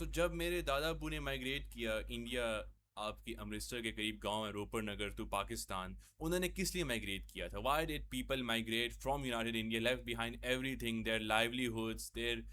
तो जब मेरे दादा अब्बू ने माइग्रेट किया इंडिया, आपकी अमृतसर के करीब गांव है रोपर नगर टू पाकिस्तान, उन्होंने किस लिए माइग्रेट किया था? Why did people migrate from united India, left behind everything, their livelihoods, their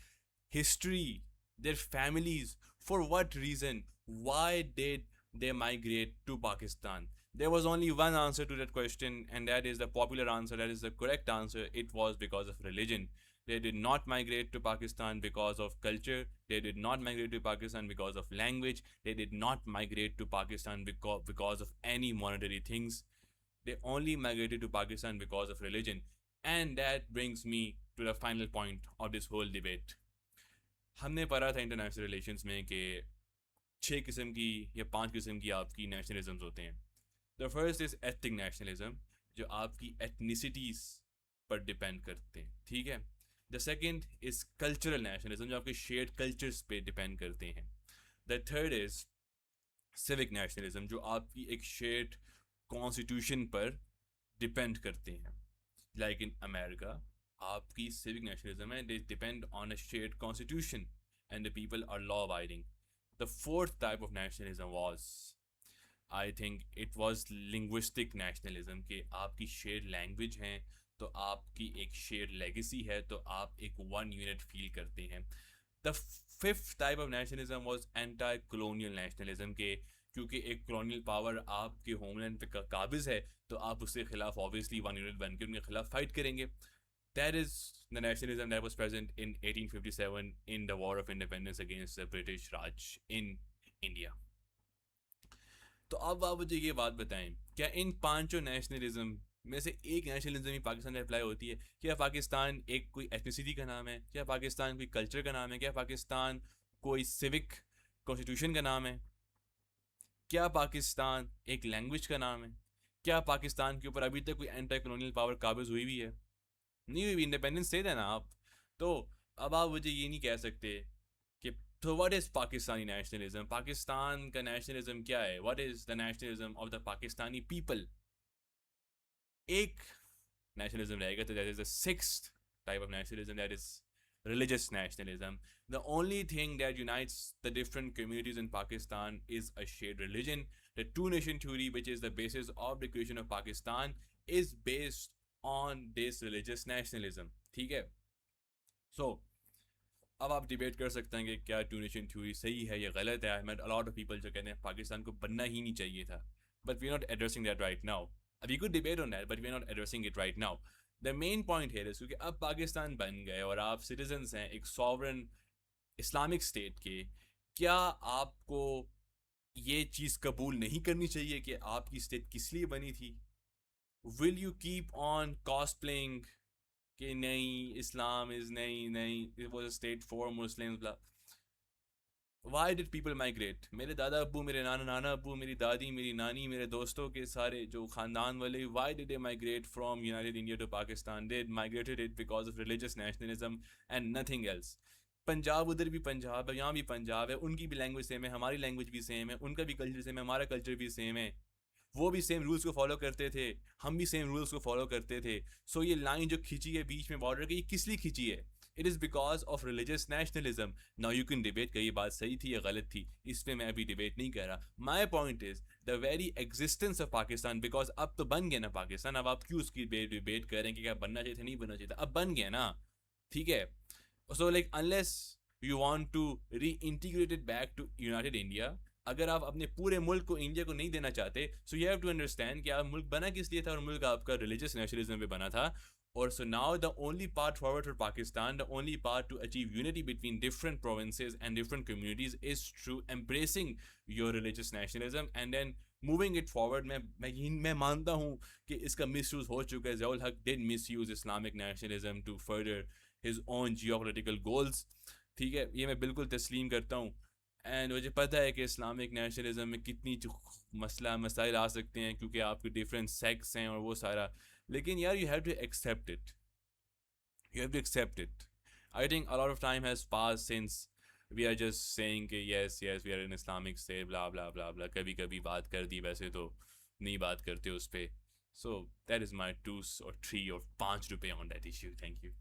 history, their families? For what reason? Why did they migrate to Pakistan? There was only one answer to that question, and that is the popular answer, that is the correct answer. It was because of religion. They did not migrate to Pakistan because of culture. They did not migrate to Pakistan because of language. They did not migrate to Pakistan because of any monetary things. They only migrated to Pakistan because of religion. And that brings me to the final point of this whole debate. हमने पढ़ा था international relations में कि 6 किस्म की या 5 किस्म की आपकी नेशनलिज्म्स होते हैं. The first is ethnic nationalism, जो आपकी एथनिसिटीज़ पर डिपेंड करते हैं, ठीक है. The second is cultural nationalism, जो आपके शेयर्ड कल्चर्स पे डिपेंड करते हैं. The third is civic nationalism, जो आपकी एक शेयर्ड कॉन्स्टिट्यूशन पर डिपेंड करते हैं. लाइक इन अमेरिका, आपकी सिविक नेशनलिज्म है, they depend on a shared constitution and the people are law abiding. The fourth type of nationalism was, I think it was linguistic nationalism, कि आपकी shared language हैं तो आपकी एक shared legacy है, तो आप एक वन यूनिट फील करते हैं. The fifth type of nationalism was anti colonial nationalism, के क्योंकि एक कॉलोनियल पावर आपके होमलैंड पे काबिज है तो आप उसके खिलाफ ऑब्वियसली वन यूनिट बन के उनके खिलाफ फाइट करेंगे. That is the nationalism that was present in 1857 in the war of independence against the British Raj in India. तो अब आप मुझे ये बात बताएं, क्या इन पांचों नेशनलिज्म में से एक नेशनलिज्म ही पाकिस्तान में अप्लाई होती है? क्या पाकिस्तान एक कोई एथनिसिटी का नाम है? क्या पाकिस्तान कोई कल्चर का नाम है? क्या पाकिस्तान कोई सिविक कॉन्स्टिट्यूशन का नाम है? क्या पाकिस्तान एक लैंग्वेज का नाम है? क्या पाकिस्तान के ऊपर अभी तक कोई एंटी कॉलोनियल पावर काबिज हुई भी है? नहीं हुई भी. इंडिपेंडेंस से देना आप. तो अब आप मुझे ये नहीं कह सकते कि तो what is Pakistani nationalism? Pakistan का नेशनलिज्म क्या है? What is the nationalism of the Pakistani people? एक नेशनलिज्म रहेगा, तो that is the sixth type of nationalism, that is religious nationalism. The only thing that unites the different communities in Pakistan is a shared religion. The two nation theory, which is the basis of the creation of Pakistan, is based on this religious nationalism. ठीक है. So अब आप debate कर सकते हैं कि क्या to nation theory सही है या गलत है. मैं अलॉट ऑफ पीपल जो कहते हैं पाकिस्तान को बनना ही नहीं चाहिए था, but we are not addressing that right now. We could debate on that, but we are not addressing it right now. The main point है क्योंकि अब पाकिस्तान बन गए और आप सिटीजन्स हैं एक सॉवरन इस्लामिक स्टेट के, क्या आपको ये चीज़ कबूल नहीं करनी चाहिए कि आपकी स्टेट किस लिए बनी थी? Will you keep on cost playing कि नहीं इस्लाम इज़ नहीं नहीं it was a state for Muslims blah? Why did people migrate? मेरे दादा अब्बू, मेरे नाना अब्बू, मेरी दादी, मेरी नानी, मेरे दोस्तों के सारे जो ख़ानदान वाले, why did they migrate from united India to Pakistan? They migrated it because of religious nationalism and nothing else. Punjab, उधर भी पंजाब है, यहाँ भी पंजाब है, उनकी भी लैंग्वेज सेम है, हमारी लैंग्वेज भी सेम है, उनका भी कल्चर सेम है, हमारा कल्चर भी सेम है. वो भी सेम रूल्स को फॉलो करते थे, हम भी सेम रूल्स को फॉलो करते थे. सो ये लाइन जो खींची है बीच में बॉर्डर की, ये किस लिए खींची है? It is because of religious nationalism. Now you can debate कि ये बात सही थी या गलत थी, इस पर मैं अभी डिबेट नहीं कर रहा. My point is the very existence of Pakistan, because अब तो बन गया ना पाकिस्तान. अब आप क्यों उसकी डिबेट कर रहे हैं कि क्या बनना चाहिए था नहीं बनना चाहिए था? अब बन गया ना, ठीक है. So like unless you want to reintegrated back to united India, अगर आप अपने पूरे मुल्क को इंडिया को नहीं देना चाहते, so you have to understand कि आप मुल्क बना किस लिए था, और मुल्क आपका रिलीजियस नेशनलिज्म पे बना था. और so now the only path forward for Pakistan, the only path to achieve unity between different provinces and different communities is through embracing your religious nationalism and then moving it forward. मैं मानता हूँ कि इसका misuse हो चुका है. ज़ियाउल हक did misuse Islamic nationalism to further his own geopolitical goals. ठीक है, ये मैं बिल्कुल तस्लीम करता हूँ. एंड मुझे पता है कि इस्लामिक नेशनलिज्म में कितनी जो मसाइल आ सकते हैं क्योंकि आपके डिफरेंट सेक्ट्स हैं और वो सारा, लेकिन यार you have to accept it. You have to accept it. I think a lot of time has pass since we are just saying कि yes yes we are in Islamic State blah blah blah blah. कभी कभी बात कर दी, वैसे तो नहीं बात करते उस पर. So that is my 2 or 3 or 5 रुपये on that issue. Thank you.